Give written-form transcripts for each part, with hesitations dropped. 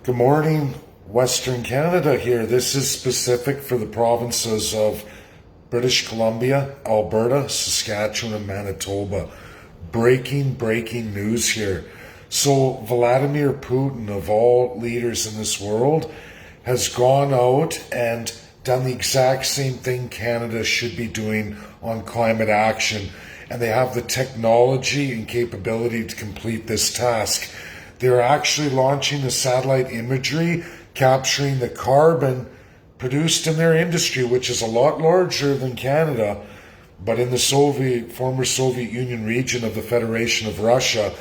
Good morning, Western Canada here. This is specific for the provinces of British Columbia, Alberta, Saskatchewan, and Manitoba. Breaking news here. So Vladimir Putin, of all leaders in this world, has gone out and done the exact same thing Canada should be doing on climate action. And they have the technology and capability to complete this task. They're actually launching the satellite imagery, capturing the carbon produced in their industry, which is a lot larger than Canada, but in the former Soviet Union region of the Federation of Russia.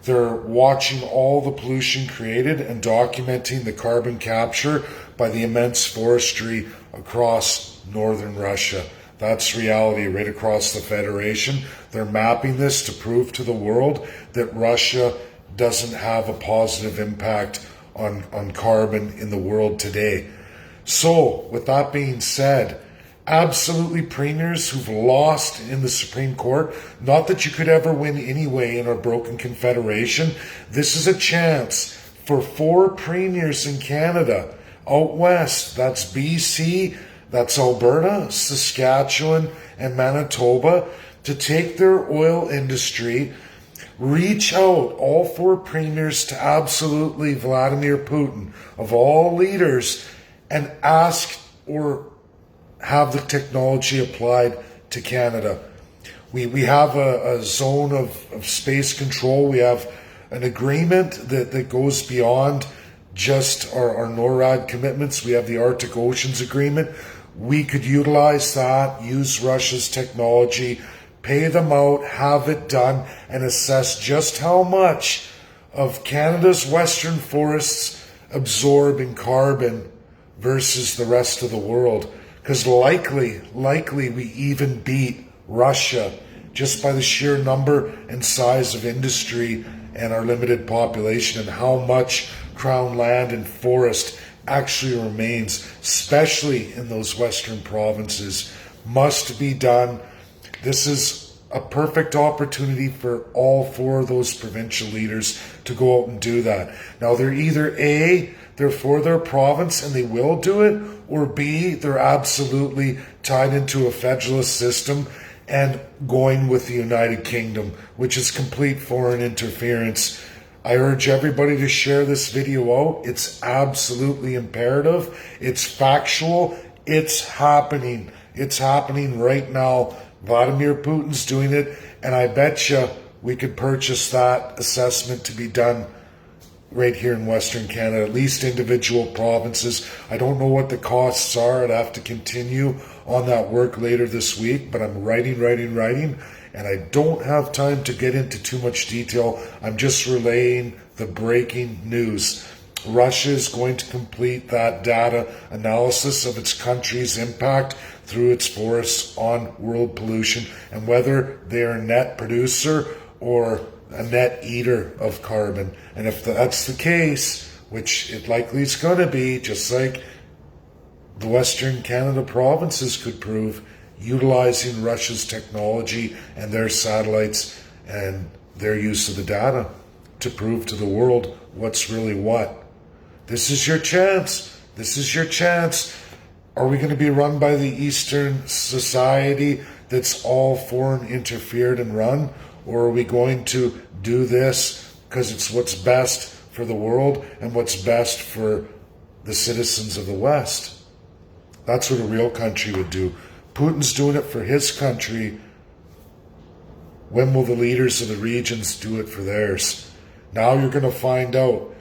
They're watching all the pollution created and documenting the carbon capture by the immense forestry across northern Russia. That's reality right across the Federation. They're mapping this to prove to the world that Russia doesn't have a positive impact on carbon in the world today. So, with that being said, absolutely premiers who've lost in the Supreme Court, not that you could ever win anyway in our broken confederation, this is a chance for 4 premiers in Canada, out west, that's BC, that's Alberta, Saskatchewan, and Manitoba, to take their oil industry, reach out, all 4 premiers, to absolutely Vladimir Putin, of all leaders, and ask or have the technology applied to Canada. We have a zone of space control. We have an agreement that goes beyond just our NORAD commitments. We have the Arctic Oceans Agreement. We could utilize that, use Russia's technology, pay them out, have it done, and assess just how much of Canada's western forests absorb in carbon versus the rest of the world. Because likely we even beat Russia just by the sheer number and size of industry and our limited population and how much crown land and forest actually remains, especially in those western provinces. Must be done. This is a perfect opportunity for all 4 of those provincial leaders to go out and do that. Now, they're either A, they're for their province and they will do it, or B, they're absolutely tied into a federalist system and going with the United Kingdom, which is complete foreign interference. I urge everybody to share this video out. It's absolutely imperative. It's factual. It's happening. It's happening right now. Vladimir Putin's doing it, and I bet you we could purchase that assessment to be done right here in Western Canada, at least individual provinces. I don't know what the costs are. I'd have to continue on that work later this week, but I'm writing, and I don't have time to get into too much detail. I'm just relaying the breaking news. Russia is going to complete that data analysis of its country's impact through its forests on world pollution, and whether they are a net producer or a net eater of carbon. And if that's the case, which it likely is going to be, just like the Western Canada provinces could prove, utilizing Russia's technology and their satellites and their use of the data to prove to the world what's really what. This is your chance. This is your chance. Are we going to be run by the Eastern society that's all foreign interfered and run? Or are we going to do this because it's what's best for the world and what's best for the citizens of the West? That's what a real country would do. Putin's doing it for his country. When will the leaders of the regions do it for theirs? Now you're going to find out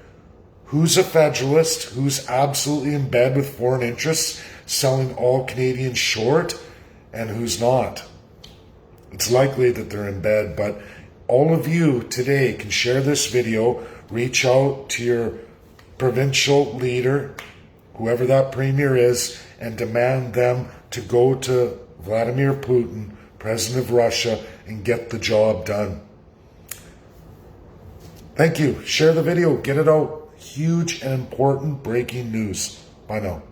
who's a federalist, who's absolutely in bed with foreign interests, selling all Canadians short, and who's not. It's likely that they're in bed, but all of you today can share this video, reach out to your provincial leader, whoever that premier is, and demand them to go to Vladimir Putin, President of Russia, and get the job done. Thank you. Share the video. Get it out. Huge and important breaking news. Bye now.